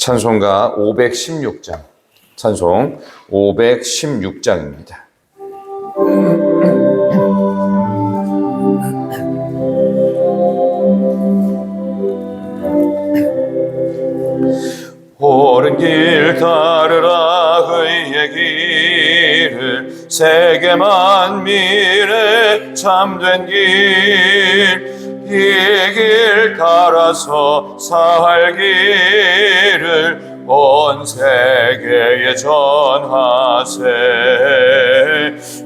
찬송가 516장, 찬송 516장입니다. 옳은 길 따르라 그의 길을, 세계 만민의 참된 길, 이 길 따라서 살기를 온 세계에 전하세.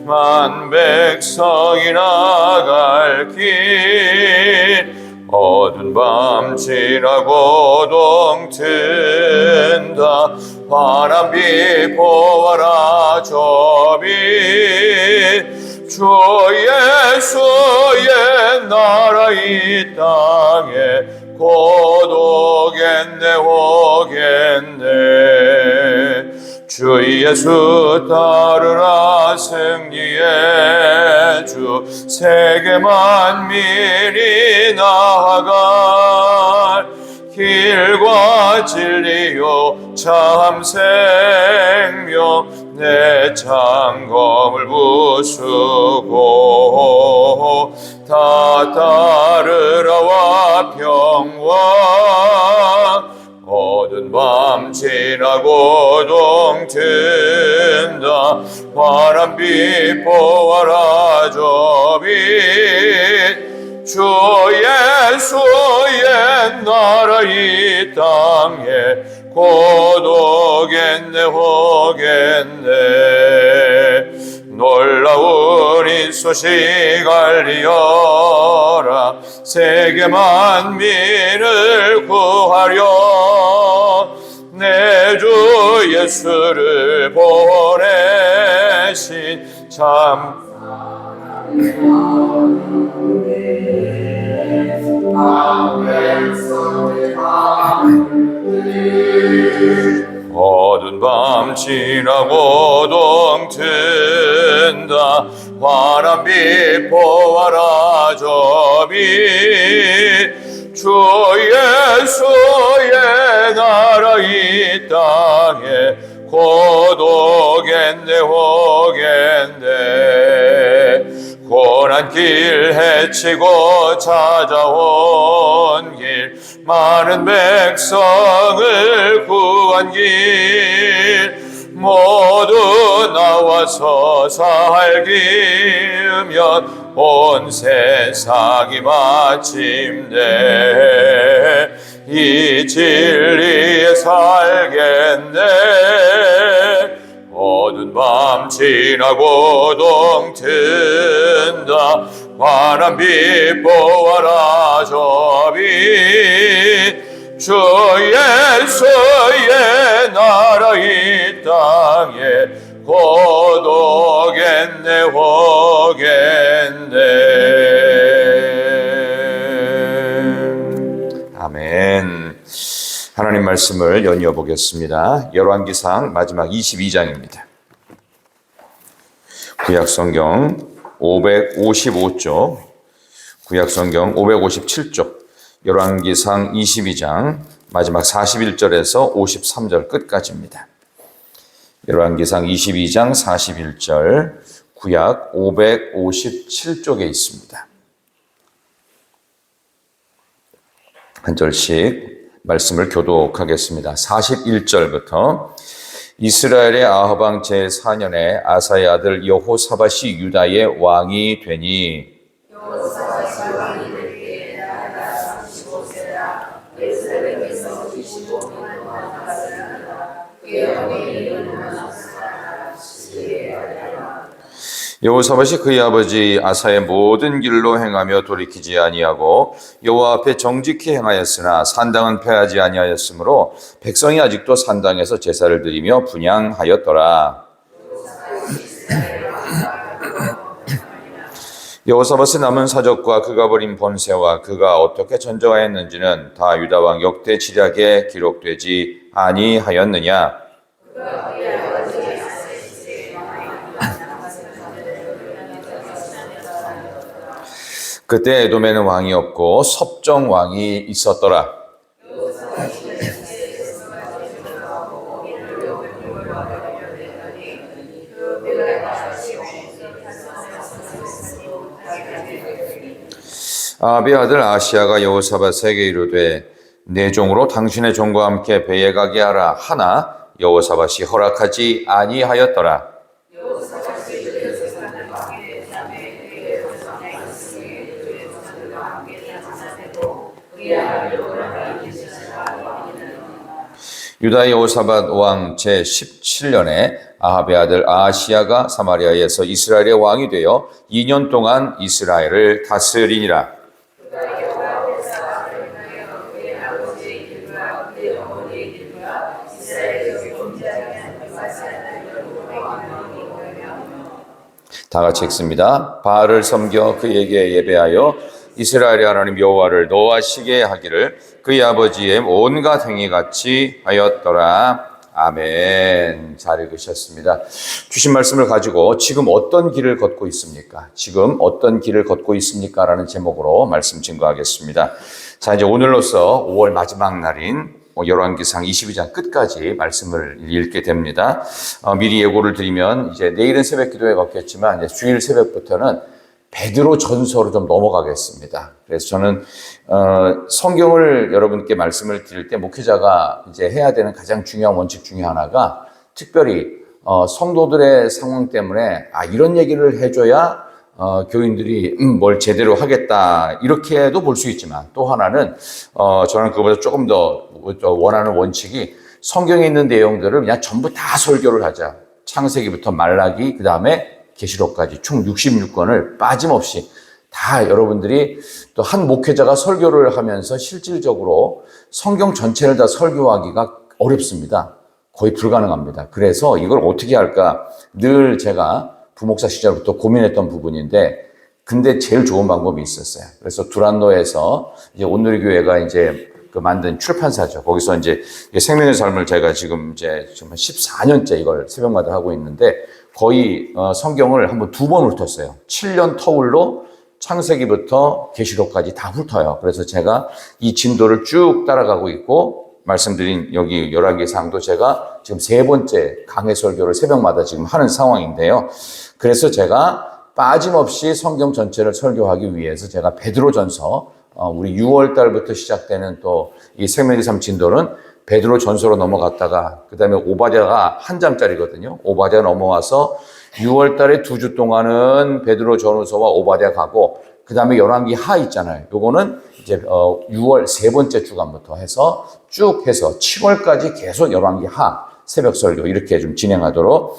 만 백성이 나갈 길, 어두운 밤 지나고 동튼다. 바람비 보아라 저비, 주 예수의 나라 이 땅에 고독겠네 오겠네. 주 예수 따르라 승리의 주, 세계 만민이 나아갈 길과 진리요 참 생명, 내 창검을 부수고 다 따르라와 평화. 어두운 밤 지나고 동튼다. 바람비 보아라 저비, 주 예수의 나라 이 땅에 고독겠네 오겠네. 놀라운 이 소식 알리어라, 세계 만민을 구하려 내 주 예수를 보내신 참 어두운 밤 지나고 동튼다. 바람비 보아라 저비, 주 예수의 나라 이 땅에 고독겠네 오겠네. 고난길 헤치고 찾아온 길, 많은 백성을 구한 길, 모두 나와서 살기면 온 세상이 마침내 이 진리에 살겠네. 어두운 밤 지나고 동튼다. 바람비 보아라 저비, 주 예수의 나라 이 땅에 고독겠네 오겠네. 아멘. 하나님 말씀을 연이어 보겠습니다. 열왕기상 마지막 22장입니다. 구약성경 555쪽, 구약성경 557쪽, 열왕기상 22장 마지막 41절에서 53절 끝까지입니다. 열왕기상 22장 41절, 구약 557쪽에 있습니다. 한 절씩 말씀을 교독하겠습니다. 41절부터 이스라엘의 아합 왕 제4년에 아사의 아들 여호사밧이 유다의 왕이 되니, 여호사밧이 왕이 되기에 나이가 35세라. 예루살렘에서 25년 동안 다스렸다. 그의 어머니 이름은 아스라. 시기에 알라. 여호사밧이 그의 아버지 아사의 모든 길로 행하며 돌이키지 아니하고 여호와 앞에 정직히 행하였으나 산당은 폐하지 아니하였으므로 백성이 아직도 산당에서 제사를 드리며 분향하였더라. 여호사밧의 남은 사적과 그가 벌인 번새와 그가 어떻게 전쟁하였는지는 다 유다왕 역대 지략에 기록되지 아니하였느냐. 그때 에돔에는 왕이 없고 섭정 왕이 있었더라. 아합의 아들 아시야가 여호사밧에게 이르되 내 종으로 당신의 종과 함께 배에 가게 하라 하나 여호사밧이 허락하지 아니하였더라. 유다 여호사밧 왕 제17년에 아합의 아들 아시야가 사마리아에서 이스라엘의 왕이 되어 2년 동안 이스라엘을 다스리니라. 다 같이 읽습니다. 바알을 섬겨 그에게 예배하여 이스라엘의 하나님 여호와를 노하시게 하기를 그의 아버지의 온갖 행위같이 하였더라. 아멘. 잘 읽으셨습니다. 주신 말씀을 가지고 지금 어떤 길을 걷고 있습니까? 지금 어떤 길을 걷고 있습니까? 라는 제목으로 말씀 증거하겠습니다. 자, 이제 오늘로서 5월 마지막 날인 열왕기상 22장 끝까지 말씀을 읽게 됩니다. 미리 예고를 드리면 이제 내일은 새벽 기도회 걷겠지만 이제 주일 새벽부터는 베드로 전서로 좀 넘어가겠습니다. 그래서 저는 성경을 여러분께 말씀을 드릴 때 목회자가 이제 해야 되는 가장 중요한 원칙 중에 하나가 특별히 성도들의 상황 때문에 이런 얘기를 해줘야 교인들이 뭘 제대로 하겠다 이렇게도 볼 수 있지만 또 하나는 저는 그보다 조금 더 원하는 원칙이 성경에 있는 내용들을 그냥 전부 다 설교를 하자. 창세기부터 말라기 그 다음에 계시록까지 총 66권을 빠짐없이 다 여러분들이 또 한 목회자가 설교를 하면서 실질적으로 성경 전체를 다 설교하기가 어렵습니다. 거의 불가능합니다. 그래서 이걸 어떻게 할까 늘 제가 부목사 시절부터 고민했던 부분인데 근데 제일 좋은 방법이 있었어요. 그래서 두란노에서 이제 온누리교회가 이제 만든 출판사죠. 거기서 이제 생명의 삶을 제가 지금 한 14년째 이걸 새벽마다 하고 있는데 거의 성경을 한번 2번 훑었어요. 7년 터울로 창세기부터 계시록까지 다 훑어요. 그래서 제가 이 진도를 쭉 따라가고 있고 말씀드린 여기 열왕기상도 제가 지금 3번째 강해 설교를 새벽마다 지금 하는 상황인데요. 그래서 제가 빠짐없이 성경 전체를 설교하기 위해서 제가 베드로전서 우리 6월 달부터 시작되는 또 이 생명의 삶 진도는 베드로 전서로 넘어갔다가 그 다음에 오바댜가 한 장짜리거든요. 오바댜 넘어와서 6월 달에 2주 동안은 베드로 전후서와 오바댜 가고 그 다음에 열왕기 하 있잖아요. 요거는 이제 6월 3번째 주간부터 해서 쭉 해서 7월까지 계속 열왕기 하 새벽 설교 이렇게 좀 진행하도록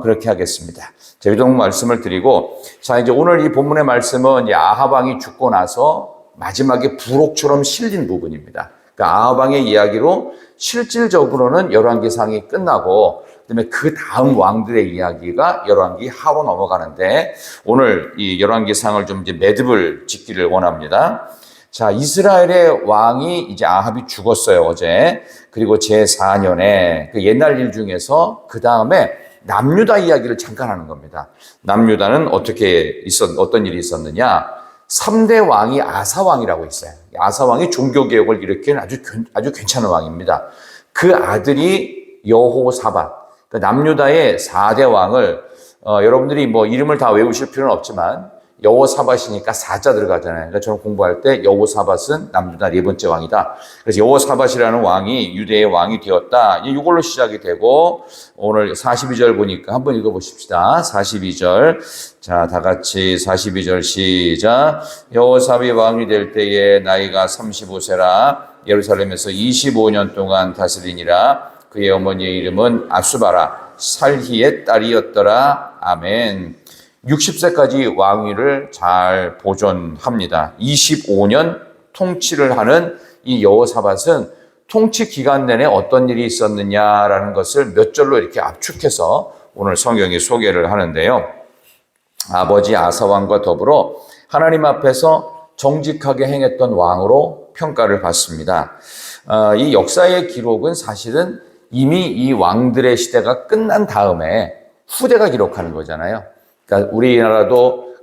그렇게 하겠습니다. 제가 이 정도 말씀을 드리고 자 이제 오늘 이 본문의 말씀은 아합 왕이 죽고 나서 마지막에 부록처럼 실린 부분입니다. 그러니까 아합 왕의 이야기로 실질적으로는 열왕기상이 끝나고 그다음에 그 다음 왕들의 이야기가 열왕기 하로 넘어가는데 오늘 이 열왕기상을 좀 이제 매듭을 짓기를 원합니다. 자, 이스라엘의 왕이 이제 아합이 죽었어요, 어제. 그리고 제4년에 그 옛날 일 중에서 그 다음에 남유다 이야기를 잠깐 하는 겁니다. 남유다는 어떤 일이 있었느냐? 3대 왕이 아사왕이라고 있어요. 아사왕이 종교개혁을 일으킨 아주 괜찮은 왕입니다. 그 아들이 여호사밧, 그러니까 남유다의 4대 왕을, 여러분들이 뭐 이름을 다 외우실 필요는 없지만, 여호사밧이니까 4자 들어가잖아요. 그러니까 저는 공부할 때 여호사밧은 남유다 4번째 왕이다. 그래서 여호사밧이라는 왕이 유대의 왕이 되었다. 이걸로 시작이 되고 오늘 42절 보니까 한번 읽어보십시다. 42절. 자, 다 같이 42절 시작. 여호사밧이 왕이 될 때에 나이가 35세라 예루살렘에서 25년 동안 다스리니라. 그의 어머니의 이름은 아수바라 살히의 딸이었더라. 아멘. 60세까지 왕위를 잘 보존합니다. 25년 통치를 하는 이 여호사밧은 통치 기간 내내 어떤 일이 있었느냐라는 것을 몇 절로 이렇게 압축해서 오늘 성경이 소개를 하는데요. 아버지 아사왕과 더불어 하나님 앞에서 정직하게 행했던 왕으로 평가를 받습니다. 이 역사의 기록은 사실은 이미 이 왕들의 시대가 끝난 다음에 후대가 기록하는 거잖아요. 그러니까 우리나라도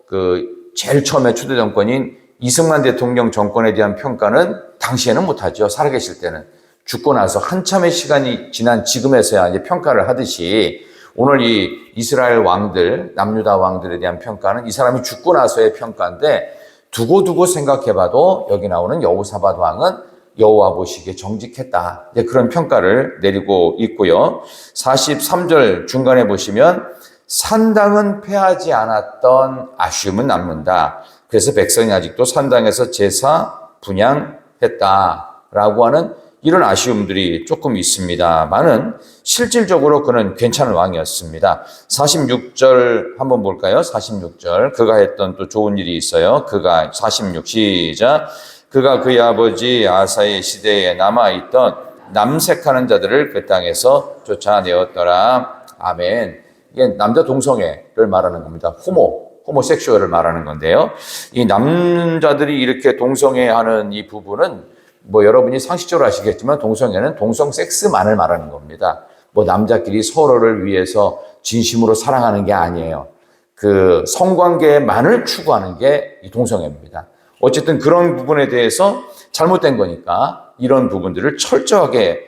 제일 처음에 초대 정권인 이승만 대통령 정권에 대한 평가는 당시에는 못하죠. 살아계실 때는. 죽고 나서 한참의 시간이 지난 지금에서야 이제 평가를 하듯이 오늘 이 이스라엘 왕들, 남유다 왕들에 대한 평가는 이 사람이 죽고 나서의 평가인데 두고두고 생각해봐도 여기 나오는 여호사밧 왕은 여호와 보시기에 정직했다. 이제 그런 평가를 내리고 있고요. 43절 중간에 보시면 산당은 패하지 않았던 아쉬움은 남는다. 그래서 백성이 아직도 산당에서 제사 분향했다라고 하는 이런 아쉬움들이 조금 있습니다만은 실질적으로 그는 괜찮은 왕이었습니다. 46절 한번 볼까요? 46절 그가 했던 또 좋은 일이 있어요. 그가 46 시작 그가 그의 아버지 아사의 시대에 남아있던 남색하는 자들을 그 땅에서 쫓아내었더라. 아멘. 이게 남자 동성애를 말하는 겁니다. 호모섹슈얼을 말하는 건데요. 이 남자들이 이렇게 동성애하는 이 부분은 뭐 여러분이 상식적으로 아시겠지만 동성애는 동성 섹스만을 말하는 겁니다. 뭐 남자끼리 서로를 위해서 진심으로 사랑하는 게 아니에요. 그 성관계만을 추구하는 게 이 동성애입니다. 어쨌든 그런 부분에 대해서 잘못된 거니까 이런 부분들을 철저하게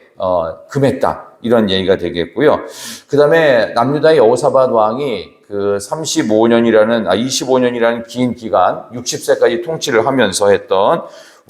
금했다. 이런 얘기가 되겠고요. 그 다음에 남유다의 여호사밧 왕이 그 25년이라는 긴 기간, 60세까지 통치를 하면서 했던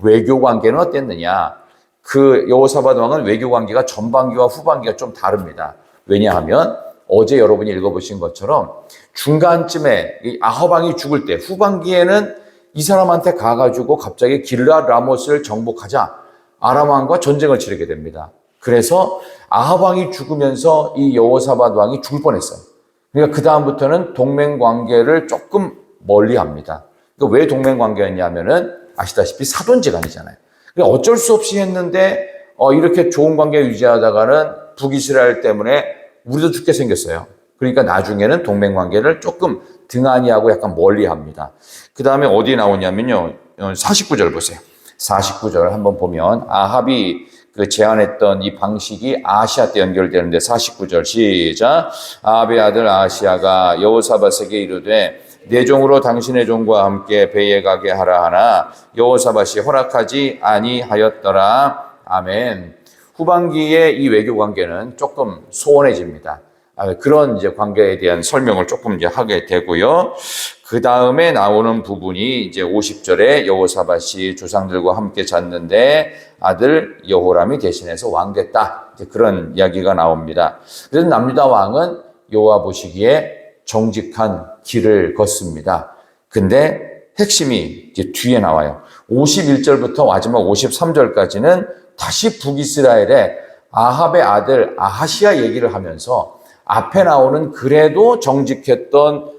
외교 관계는 어땠느냐? 그 여호사밧 왕은 외교 관계가 전반기와 후반기가 좀 다릅니다. 왜냐하면 어제 여러분이 읽어보신 것처럼 중간쯤에 아합 왕이 죽을 때 후반기에는 이 사람한테 가가지고 갑자기 길르앗 라못을 정복하자 아람 왕과 전쟁을 치르게 됩니다. 그래서 아합 왕이 죽으면서 이 여호사밧 왕이 죽을 뻔했어요. 그러니까 그 다음부터는 동맹 관계를 조금 멀리합니다. 그러니까 왜 동맹 관계였냐면은 아시다시피 사돈지간이잖아요. 그러니까 어쩔 수 없이 했는데 이렇게 좋은 관계 유지하다가는 북이스라엘 때문에 우리도 죽게 생겼어요. 그러니까 나중에는 동맹 관계를 조금 등한히 하고 약간 멀리합니다. 그 다음에 어디 나오냐면요. 49절 보세요. 49절 한번 보면 아합이 그 제안했던 이 방식이 아하시아 때 연결되는데 49절 시작. 아합의 아들 아하시아가 여호사밧에게 이르되 내 종으로 당신의 종과 함께 배에 가게 하라 하나 여호사밧이 허락하지 아니하였더라. 아멘. 후반기에 이 외교 관계는 조금 소원해집니다. 그런 이제 관계에 대한 설명을 조금 이제 하게 되고요. 그 다음에 나오는 부분이 이제 50절에 여호사밧이 조상들과 함께 잤는데 아들 여호람이 대신해서 왕 됐다. 이제 그런 이야기가 나옵니다. 그래서 남유다 왕은 여호와 보시기에 정직한 길을 걷습니다. 근데 핵심이 이제 뒤에 나와요. 51절부터 마지막 53절까지는 다시 북이스라엘의 아합의 아들 아하시아 얘기를 하면서 앞에 나오는 그래도 정직했던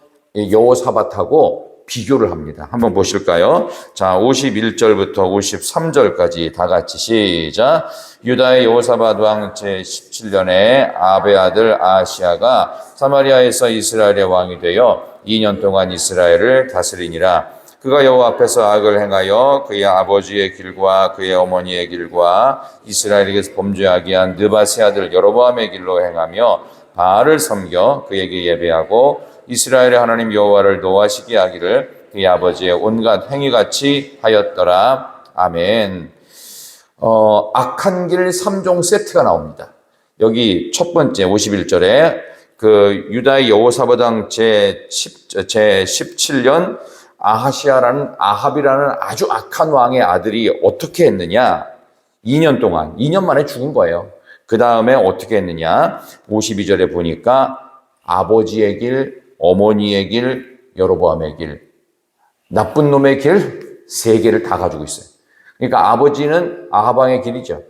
여호사밧하고 비교를 합니다. 한번 보실까요? 자, 51절부터 53절까지 다 같이 시작. 유다의 여호사밧 왕 제17년에 아합의 아들 아하시아가 사마리아에서 이스라엘의 왕이 되어 2년 동안 이스라엘을 다스리니라. 그가 여호와 앞에서 악을 행하여 그의 아버지의 길과 그의 어머니의 길과 이스라엘에게서 범죄하게 한 느밧의 아들 여로보암의 길로 행하며 바알을 섬겨 그에게 예배하고 이스라엘의 하나님 여호와를 노하시게 하기를 그의 아버지의 온갖 행위같이 하였더라. 아멘. 악한 길 3종 세트가 나옵니다. 여기 첫 번째 51절에 그 유다의 여호사밧 왕 제17년 아합이라는 아주 악한 왕의 아들이 어떻게 했느냐? 2년 만에 죽은 거예요. 그 다음에 어떻게 했느냐? 52절에 보니까 아버지의 길, 어머니의 길, 여로보암의 길, 나쁜 놈의 길, 세 개를 다 가지고 있어요. 그러니까 아버지는 아합 왕의 길이죠.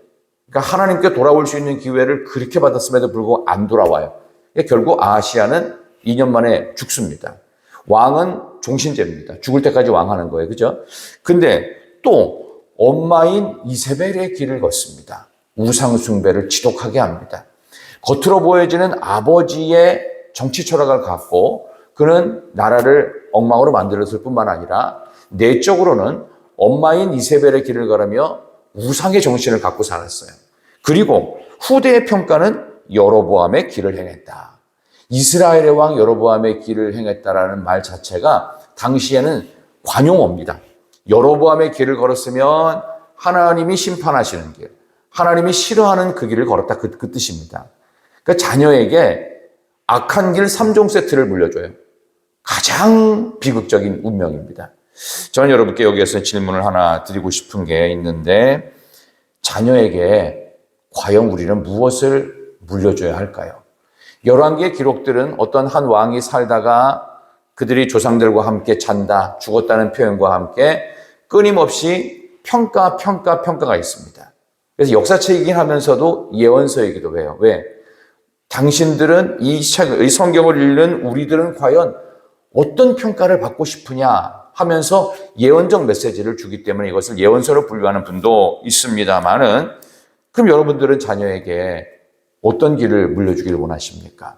그러니까 하나님께 돌아올 수 있는 기회를 그렇게 받았음에도 불구하고 안 돌아와요. 결국 아하시아는 2년 만에 죽습니다. 왕은 종신제입니다. 죽을 때까지 왕하는 거예요. 그죠? 근데 또 엄마인 이세벨의 길을 걷습니다. 우상숭배를 지독하게 합니다. 겉으로 보여지는 아버지의 정치 철학을 갖고 그는 나라를 엉망으로 만들었을 뿐만 아니라 내적으로는 엄마인 이세벨의 길을 걸으며 우상의 정신을 갖고 살았어요. 그리고 후대의 평가는 여로보암의 길을 행했다. 이스라엘의 왕 여로보암의 길을 행했다라는 말 자체가 당시에는 관용어입니다. 여로보암의 길을 걸었으면 하나님이 심판하시는 길, 하나님이 싫어하는 그 길을 걸었다. 그 뜻입니다. 그러니까 자녀에게 악한 길 3종 세트를 물려줘요. 가장 비극적인 운명입니다. 저는 여러분께 여기에서 질문을 하나 드리고 싶은 게 있는데, 자녀에게 과연 우리는 무엇을 물려줘야 할까요? 열왕기의 기록들은 어떤 한 왕이 살다가 그들이 조상들과 함께 잔다, 죽었다는 표현과 함께 끊임없이 평가가 있습니다. 그래서 역사책이긴 하면서도 예언서이기도 해요. 왜? 당신들은 이 성경을 읽는 우리들은 과연 어떤 평가를 받고 싶으냐 하면서 예언적 메시지를 주기 때문에 이것을 예언서로 분류하는 분도 있습니다만은, 그럼 여러분들은 자녀에게 어떤 길을 물려주기를 원하십니까?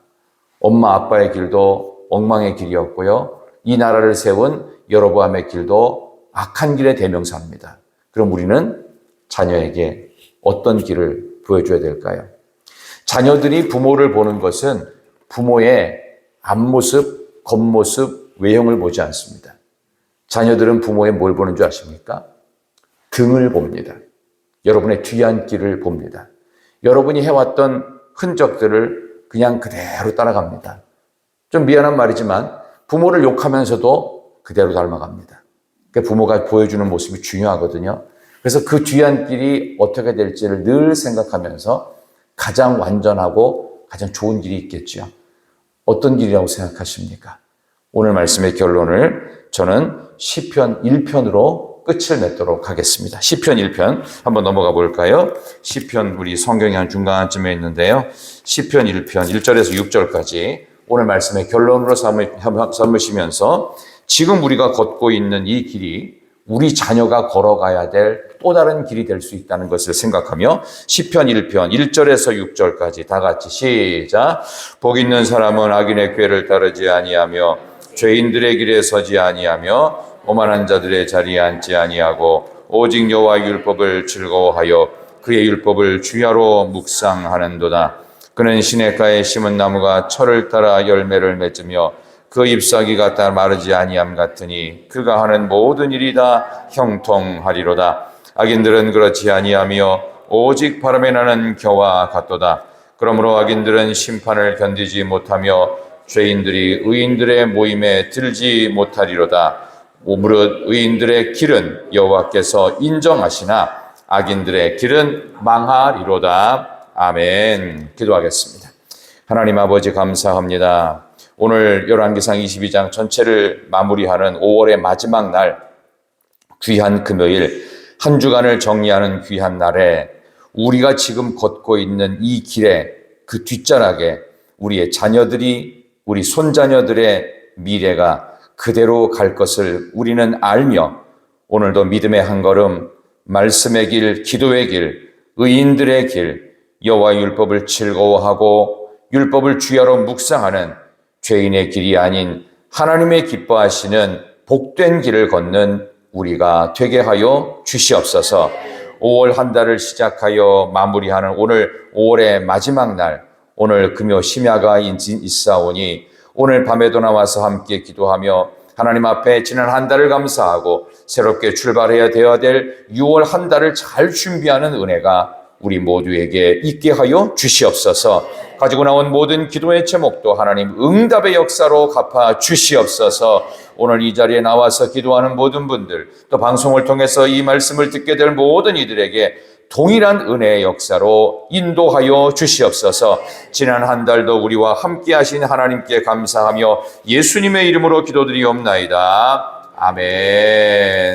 엄마 아빠의 길도 엉망의 길이었고요, 이 나라를 세운 여로보암의 길도 악한 길의 대명사입니다. 그럼 우리는 자녀에게 어떤 길을 보여줘야 될까요? 자녀들이 부모를 보는 것은 부모의 앞모습, 겉모습, 외형을 보지 않습니다. 자녀들은 부모의 뭘 보는 줄 아십니까? 등을 봅니다. 여러분의 뒤안길을 봅니다. 여러분이 해왔던 흔적들을 그냥 그대로 따라갑니다. 좀 미안한 말이지만 부모를 욕하면서도 그대로 닮아갑니다. 그러니까 부모가 보여주는 모습이 중요하거든요. 그래서 그 뒤안길이 어떻게 될지를 늘 생각하면서 가장 완전하고 가장 좋은 길이 있겠죠. 어떤 길이라고 생각하십니까? 오늘 말씀의 결론을 저는 시편 1편으로 끝을 맺도록 하겠습니다. 시편 1편 한번 넘어가 볼까요? 시편, 우리 성경이 한 중간쯤에 있는데요. 시편 1편 1절에서 6절까지 오늘 말씀의 결론으로 삼으시면서 지금 우리가 걷고 있는 이 길이 우리 자녀가 걸어가야 될 또 다른 길이 될 수 있다는 것을 생각하며 시편 1편 1절에서 6절까지 다 같이 시작. 복 있는 사람은 악인의 꾀를 따르지 아니하며 죄인들의 길에 서지 아니하며 오만한 자들의 자리에 앉지 아니하고 오직 여호와의 율법을 즐거워하여 그의 율법을 주야로 묵상하는도다. 그는 시냇가에 심은 나무가 철을 따라 열매를 맺으며 그 잎사귀가 다 마르지 아니함 같으니 그가 하는 모든 일이 다 형통하리로다. 악인들은 그렇지 아니하며 오직 바람에 나는 겨와 같도다. 그러므로 악인들은 심판을 견디지 못하며 죄인들이 의인들의 모임에 들지 못하리로다. 무릇 의인들의 길은 여호와께서 인정하시나 악인들의 길은 망하리로다. 아멘. 기도하겠습니다. 하나님 아버지 감사합니다. 오늘 열왕기상 22장 전체를 마무리하는 5월의 마지막 날, 귀한 금요일, 한 주간을 정리하는 귀한 날에 우리가 지금 걷고 있는 이 길에 그 뒷자락에 우리의 자녀들이, 우리 손자녀들의 미래가 그대로 갈 것을 우리는 알며 오늘도 믿음의 한 걸음, 말씀의 길, 기도의 길, 의인들의 길, 여호와의 율법을 즐거워하고 율법을 주야로 묵상하는 죄인의 길이 아닌 하나님의 기뻐하시는 복된 길을 걷는 우리가 되게 하여 주시옵소서. 5월 한 달을 시작하여 마무리하는 오늘 5월의 마지막 날, 오늘 금요 심야가 있사오니 오늘 밤에도 나와서 함께 기도하며 하나님 앞에 지난 한 달을 감사하고 새롭게 출발해야 되어야 될 6월 한 달을 잘 준비하는 은혜가 우리 모두에게 있게 하여 주시옵소서. 가지고 나온 모든 기도의 제목도 하나님 응답의 역사로 갚아 주시옵소서. 오늘 이 자리에 나와서 기도하는 모든 분들, 또 방송을 통해서 이 말씀을 듣게 될 모든 이들에게 동일한 은혜의 역사로 인도하여 주시옵소서. 지난 한 달도 우리와 함께 하신 하나님께 감사하며 예수님의 이름으로 기도드리옵나이다. 아멘.